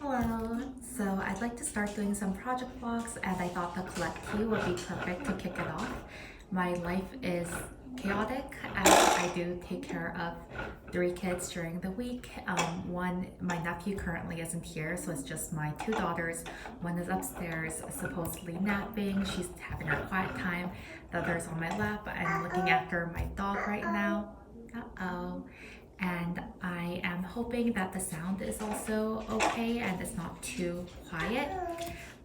Hello. So I'd like to start doing some project vlogs and I thought the Colette Tee would be perfect to kick it off. My life is chaotic as I do take care of 3 kids during the week. My nephew currently isn't here, so it's just my 2 daughters. One is upstairs supposedly napping. She's having her quiet time. The other's on my lap. I'm looking after my dog right now. Uh-oh. And I am hoping that the sound is also okay and it's not too quiet.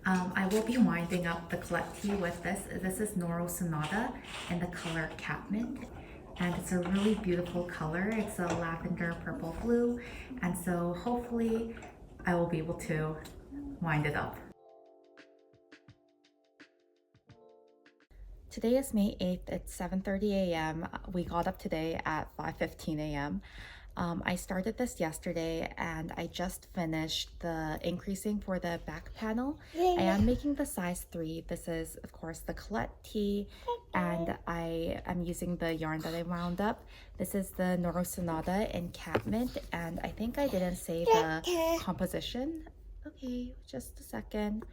I will be winding up the Colette Tee with this. This is Noro Sonata in the color Catmint. And it's a really beautiful color. It's a lavender purple blue. And so hopefully I will be able to wind it up. Today is May 8th, it's 7:30 a.m. We got up today at 5:15 a.m. I started this yesterday and I just finished the increasing for the back panel. I am making the size 3. This is of course the Colette Tee and I am using the yarn that I wound up. This is the Noro Sonata in Catmint and I think I didn't say the composition. Okay, just a second.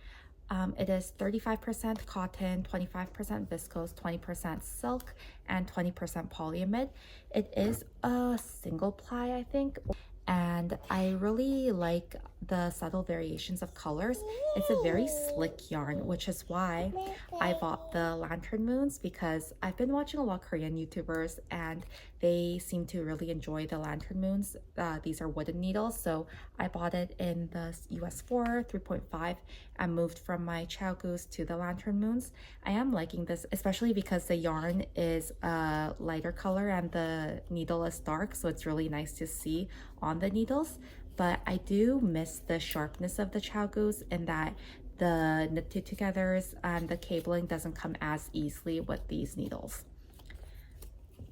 It is 35% cotton, 25% viscose, 20% silk, and 20% polyamide. It is a single ply, I think, and I really like the subtle variations of colors. It's a very slick yarn, which is why I bought the lantern moons, because I've been watching a lot of Korean YouTubers and they seem to really enjoy the lantern moons. These are wooden needles, so I bought it in the US 4 3.5 and moved from my Chow Goose to the lantern moons. I am liking this, especially because the yarn is a lighter color and the needle is dark, so it's really nice to see on the needles. But I do miss the sharpness of the Chow Goose in that the knitted togethers and the cabling doesn't come as easily with these needles.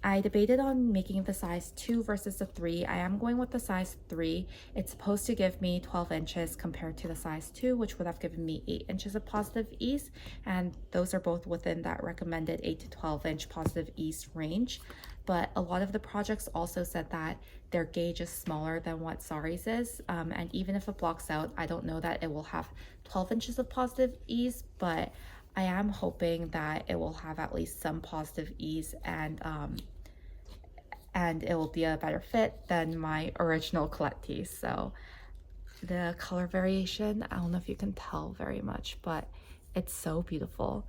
I debated on making the size 2 versus the 3. I am going with the size 3. It's supposed to give me 12 inches compared to the size 2, which would have given me 8 inches of positive ease. And those are both within that recommended 8 to 12 inch positive ease range. But a lot of the projects also said that their gauge is smaller than what Sari's is. And even if it blocks out, I don't know that it will have 12 inches of positive ease, but I am hoping that it will have at least some positive ease and it will be a better fit than my original Colette Tee. So the color variation, I don't know if you can tell very much, but it's so beautiful.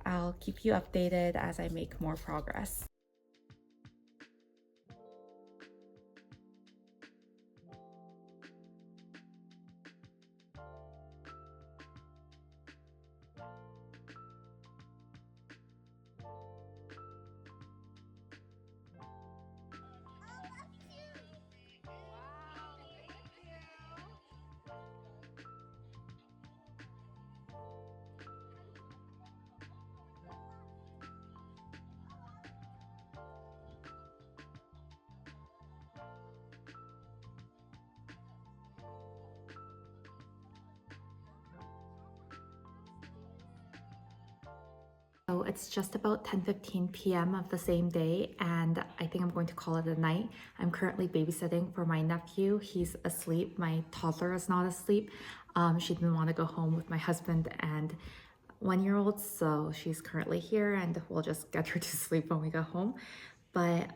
I'll keep you updated as I make more progress. So it's just about 10:15 p.m. of the same day, and I think I'm going to call it a night. I'm currently babysitting for my nephew. He's asleep. My toddler is not asleep. She didn't want to go home with my husband and 1-year-old, so she's currently here, and we'll just get her to sleep when we go home. But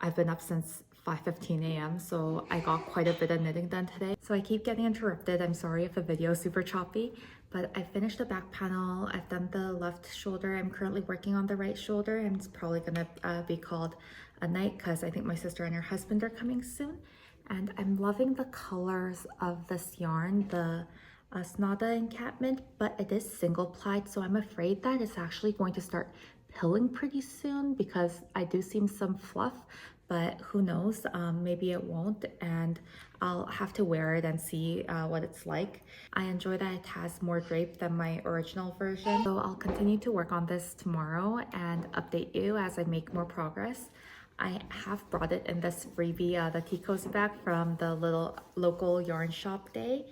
I've been up since 5:15 a.m. so I got quite a bit of knitting done today. So I keep getting interrupted. I'm sorry if the video is super choppy, but I finished the back panel. I've done the left shoulder. I'm currently working on the right shoulder, and it's probably gonna be called a night because I think my sister and her husband are coming soon. And I'm loving the colors of this yarn, the Sonata and Catmint, but it is single plied, so I'm afraid that it's actually going to start pilling pretty soon because I do see some fluff, but who knows, maybe it won't, and I'll have to wear it and see what it's like. I enjoy that it has more drape than my original version, so I'll continue to work on this tomorrow and update you as I make more progress. I have brought it in this freebie, the tea cozy bag from the little local yarn shop day,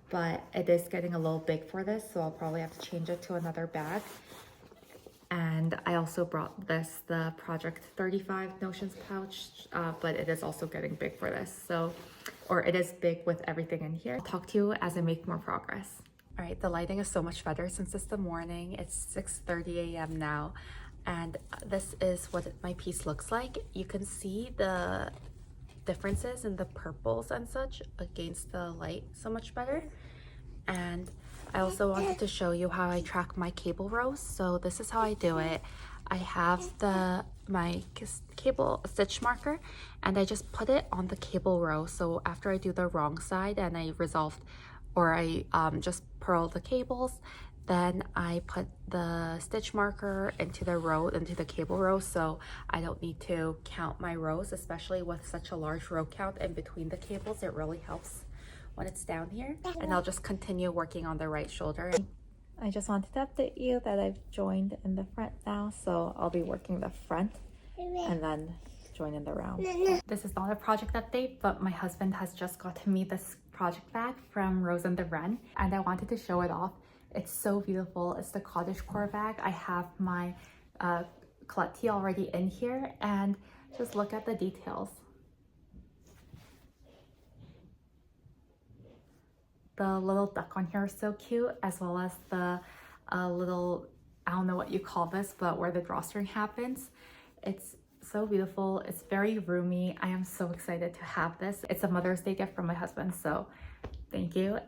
but it is getting a little big for this, so I'll probably have to change it to another bag. And I also brought this, the Project 35 Notions pouch, but it is also getting big for this. So or it is big with everything in here. I'll talk to you as I make more progress. All right, the lighting is so much better since it's the morning. It's 6:30 a.m. now, and this is what my piece looks like. You can see the differences in the purples and such against the light so much better. And I also wanted to show you how I track my cable rows. So this is how I do it. I have my cable stitch marker, and I just put it on the cable row. So after I do the wrong side and I resolved, or I just purl the cables, then I put the stitch marker into the cable row, so I don't need to count my rows, especially with such a large row count in between the cables. It really helps when it's down here. And I'll just continue working on the right shoulder. I just wanted to update you that I've joined in the front now, so I'll be working the front and then join in the round. This is not a project update, but my husband has just gotten me this project bag from Rose and the Wren, and I wanted to show it off. It's so beautiful. It's the cottagecore bag. I have my Colette Tee already in here, and just look at the details. The little duck on here is so cute, as well as the little, I don't know what you call this, but where the drawstring happens. It's so beautiful. It's very roomy. I am so excited to have this. It's a Mother's Day gift from my husband, so thank you.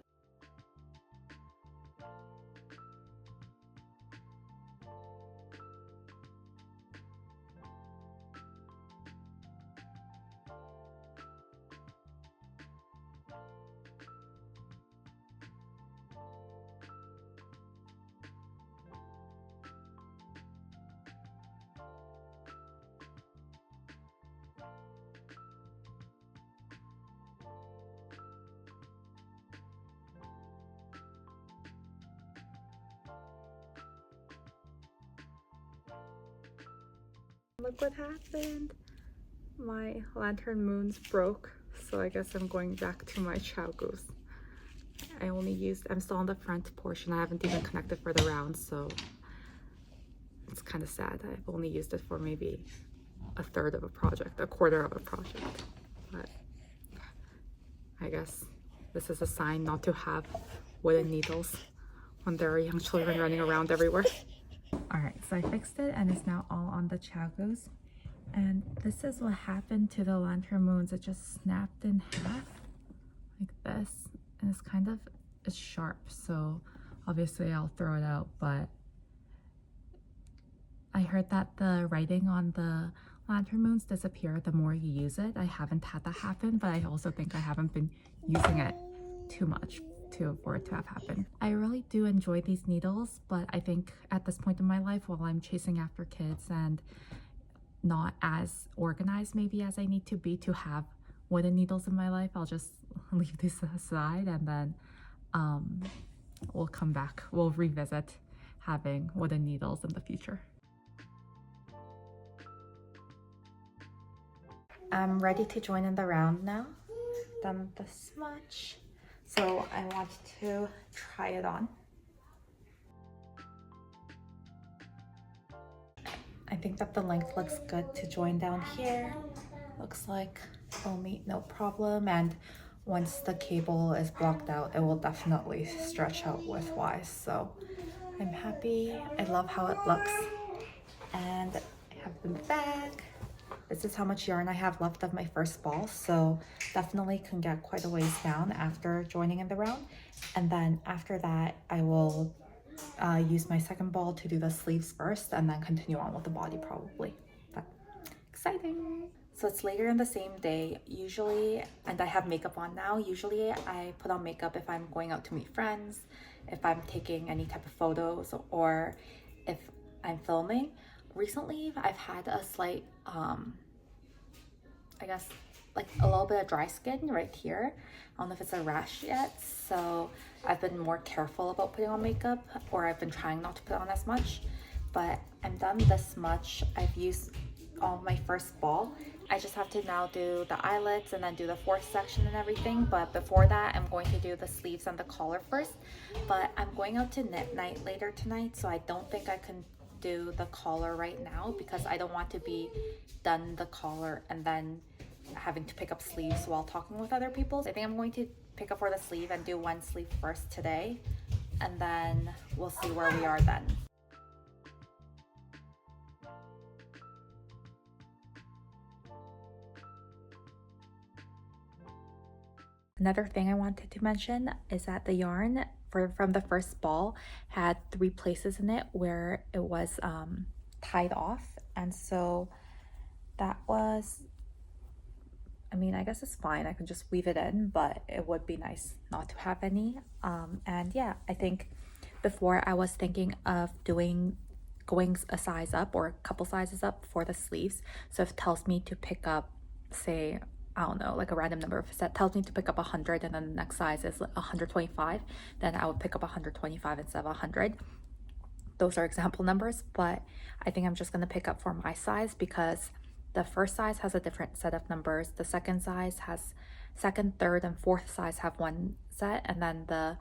Look what happened. My lantern moons broke, so I guess I'm going back to my chow goose. I'm still on the front portion. I haven't even connected for the round, so it's kind of sad. I've only used it for maybe a third of a project, a quarter of a project. But I guess this is a sign not to have wooden needles when there are young children running around everywhere. All right, so I fixed it and it's now all on the chow goose. And this is what happened to the lantern moons. It just snapped in half like this. And it's sharp, so obviously I'll throw it out, but I heard that the writing on the lantern moons disappear the more you use it. I haven't had that happen, but I also think I haven't been using it too much for it to have happened. I really do enjoy these needles, but I think at this point in my life, while I'm chasing after kids and not as organized maybe as I need to be to have wooden needles in my life, I'll just leave this aside, and then we'll come back. We'll revisit having wooden needles in the future. I'm ready to join in the round now. Done this much. So I want to try it on. I think that the length looks good to join down here. Looks like it'll meet no problem, and once the cable is blocked out, it will definitely stretch out widthwise. So I'm happy. I love how it looks. And I have the bag. This is how much yarn I have left of my first ball, so definitely can get quite a ways down after joining in the round. And then after that, I will use my second ball to do the sleeves first and then continue on with the body probably. But exciting! So it's later in the same day, usually, and I have makeup on now. Usually I put on makeup if I'm going out to meet friends, if I'm taking any type of photos, or if I'm filming. Recently, I've had a slight, I guess, like a little bit of dry skin right here. I don't know if it's a rash yet, so I've been more careful about putting on makeup, or I've been trying not to put on as much, but I'm done this much. I've used all my first ball. I just have to now do the eyelets and then do the fourth section and everything, but before that, I'm going to do the sleeves and the collar first. But I'm going out to knit night later tonight, so I don't think I can do the collar right now because I don't want to be done the collar and then having to pick up sleeves while talking with other people. I think I'm going to pick up for the sleeve and do one sleeve first today, and then we'll see where we are then. Another thing I wanted to mention is that the yarn from the first ball had 3 places in it where it was tied off, and so that was, I mean, I guess it's fine. I can just weave it in, but it would be nice not to have any. And yeah, I think before I was thinking of going a size up or a couple sizes up for the sleeves. So if it tells me to pick up, say, I don't know, like a random number, if it tells me to pick up 100 and then the next size is 125, then I would pick up 125 instead of 100. Those are example numbers, but I think I'm just going to pick up for my size because the first size has a different set of numbers. The second size has second, third, and fourth size have one set, and then the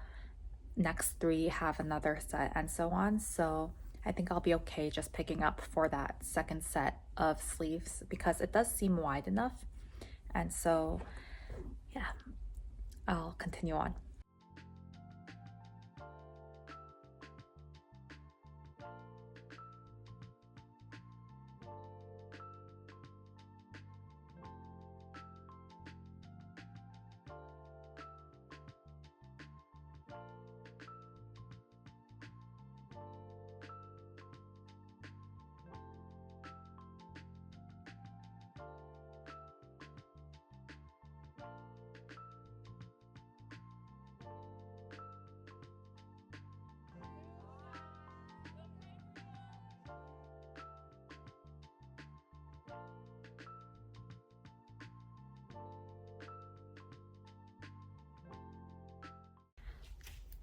next 3 have another set, and so on. So I think I'll be okay just picking up for that second set of sleeves because it does seem wide enough. And so yeah, I'll continue on.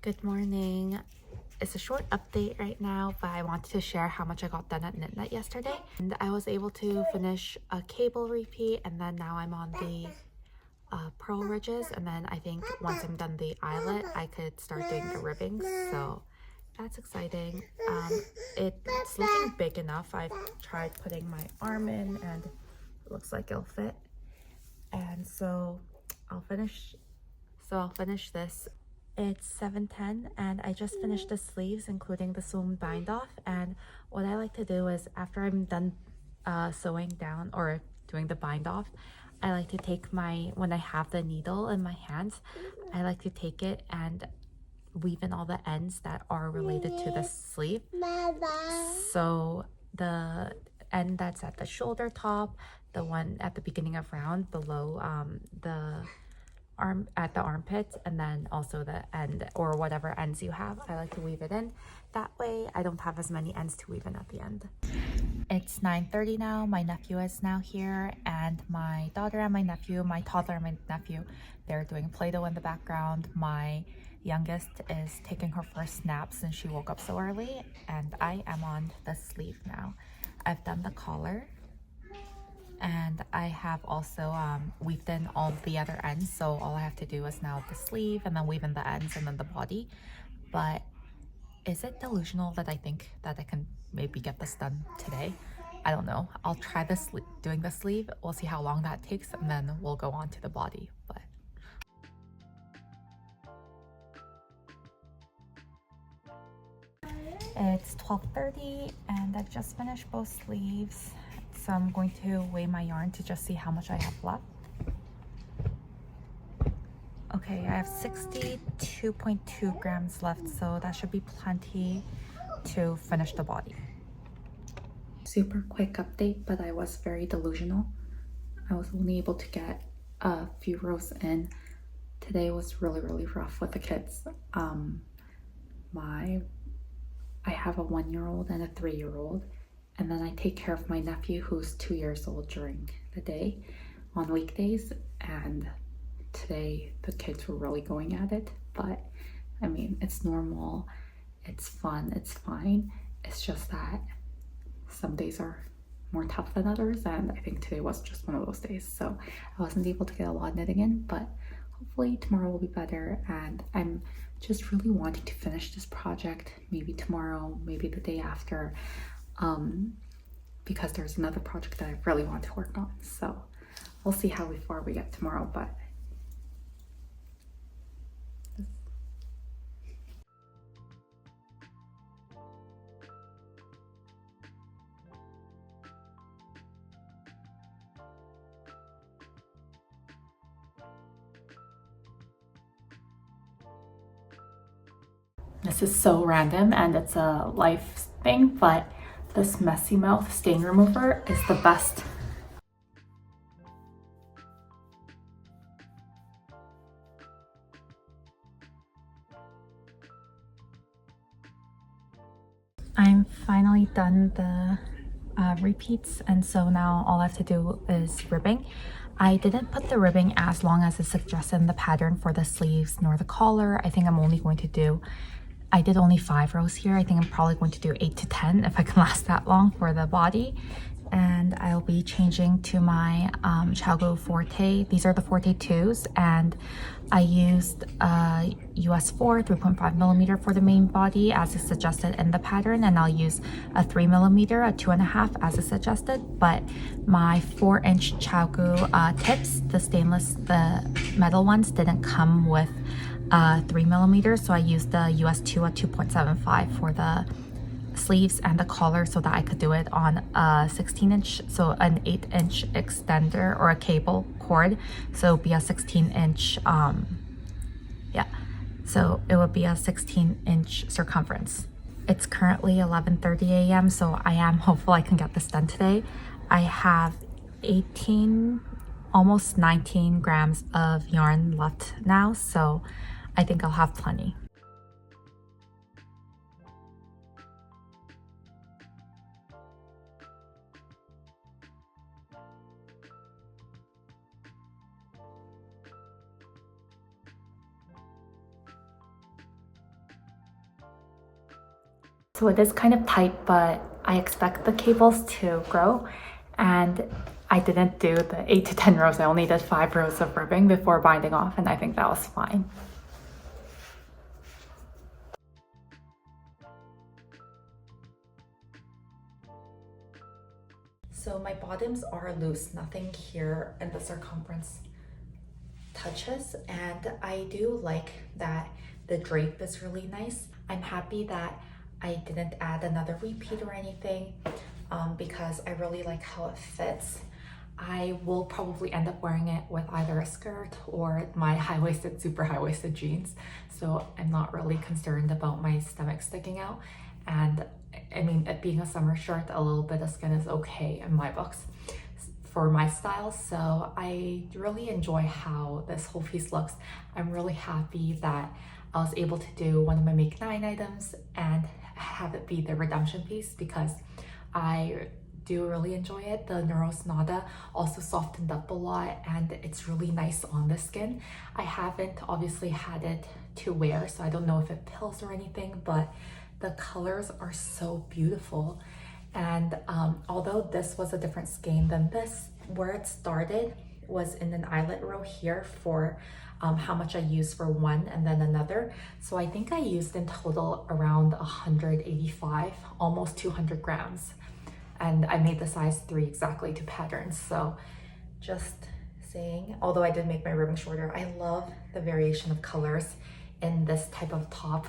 Good morning. It's a short update right now, but I wanted to share how much I got done at Knit yesterday. And I was able to finish a cable repeat, and then now I'm on the purl ridges, and then I think once I'm done the eyelet, I could start doing the ribbing. So that's exciting. It's looking big enough. I've tried putting my arm in, and it looks like it'll fit. And so I'll finish this. It's 7:10 and I just finished the sleeves, including the sewn bind off. And what I like to do is after I'm done sewing down or doing the bind off, I like to take when I have the needle in my hands, I like to take it and weave in all the ends that are related to the sleeve. So the end that's at the shoulder top, the one at the beginning of round below the arm at the armpits, and then also the end or whatever ends you have, I like to weave it in. That way I don't have as many ends to weave in at the end. It's 9:30 now. My nephew is now here, and my daughter and my nephew, my toddler and my nephew, they're doing Play-Doh in the background. My youngest is taking her first nap since she woke up so early, and I am on the sleeve now. I've done the collar, and I have also weaved in all the other ends, so all I have to do is now the sleeve and then weave in the ends and then the body. But is it delusional that I think that I can maybe get this done today? I don't know. I'll try doing the sleeve. We'll see how long that takes, and then we'll go on to the body. But it's 12:30 and I've just finished both sleeves. So I'm going to weigh my yarn to just see how much I have left. Okay, I have 62.2 grams left, so that should be plenty to finish the body. Super quick update, but I was very delusional. I was only able to get a few rows in. Today was really rough with the kids. I have a 1-year-old and a 3-year-old. And then I take care of my nephew who's 2 years old during the day on weekdays. And today the kids were really going at it. But I mean, it's normal, it's fun, it's fine. It's just that some days are more tough than others. And I think today was just one of those days. So I wasn't able to get a lot of knitting in, but hopefully tomorrow will be better. And I'm just really wanting to finish this project, maybe tomorrow, maybe the day after. Because there's another project that I really want to work on. So we'll see how far we get tomorrow, but this is so random and it's a life thing, but this Messy Mouth stain remover is the best. I'm finally done the repeats, and so now all I have to do is ribbing. I didn't put the ribbing as long as it's suggested in the pattern for the sleeves nor the collar. I think I'm only going to do, I did only 5 rows here. I think I'm probably going to do 8 to 10 if I can last that long for the body. And I'll be changing to my Chalgo Forte. These are the Forte 2s, and I used US 4 3.5 millimeter for the main body as is suggested in the pattern, and I'll use a 3 millimeter, a 2.5 as is suggested. But my 4-inch Chalgo tips, the metal ones, didn't come with 3 millimeters, so I used the US 2 at 2.75 for the sleeves and the collar so that I could do it on a 16-inch, so an 8-inch extender or a cable cord, so it would be a 16-inch yeah, so it would be a 16-inch circumference. It's currently 11:30 a.m. so I am hopeful I can get this done today. I have 18, almost 19 grams of yarn left now, so I think I'll have plenty. So it is kind of tight, but I expect the cables to grow, and I didn't do the 8 to 10 rows. I only did 5 rows of ribbing before binding off, and I think that was fine. So my bottoms are loose, nothing here in the circumference touches, and I do like that the drape is really nice. I'm happy that I didn't add another repeat or anything because I really like how it fits. I will probably end up wearing it with either a skirt or my high-waisted, super high-waisted jeans, so I'm not really concerned about my stomach sticking out. And I mean, it being a summer shirt, a little bit of skin is okay in my books for my style, so I really enjoy how this whole piece looks. I'm really happy that I was able to do one of my Make 9 items and have it be the redemption piece because I do really enjoy it. The Noro Sonata also softened up a lot and it's really nice on the skin. I haven't obviously had it to wear, so I don't know if it pills or anything, but the colors are so beautiful. And although this was a different skein than this, where it started was in an eyelet row here for how much I used for one and then another. So I think I used in total around 185, almost 200 grams. And I made the size 3 exactly to patterns. So just saying, although I did make my ribbing shorter, I love the variation of colors in this type of top.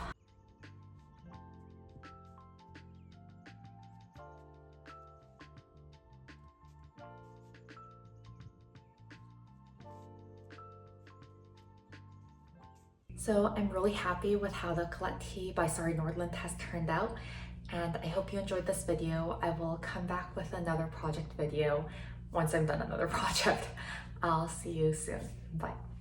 So I'm really happy with how the Colette Tee by Sari Nordlund has turned out, and I hope you enjoyed this video. I will come back with another project video once I've done another project. I'll see you soon. Bye.